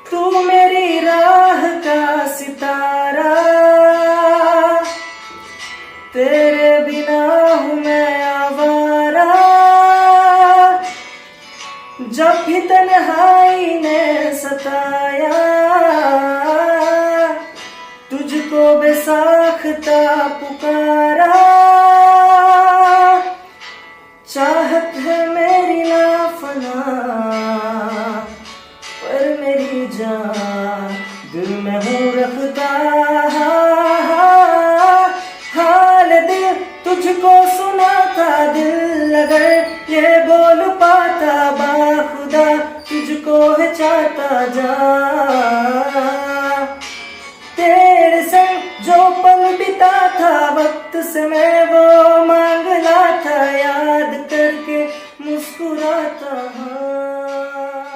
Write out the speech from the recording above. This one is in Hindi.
तू मेरी राह का सितारा, तेरे बिना हूँ मैं आवारा। जब भी तन्हाई ने सताया, तुझको बेसाख्ता पुकारा। चाहत है मेरी नाफना, पर मेरी जान दिल में हूँ रखता। हाल दिल तुझको सुनाता, दिल अगर ये बोल पाता, बाखुदा तुझको है चाहता जा। तेरे संग जो पल बिता था, वक्त से मैं वो मांग ला था, याद करके मुस्कुराता।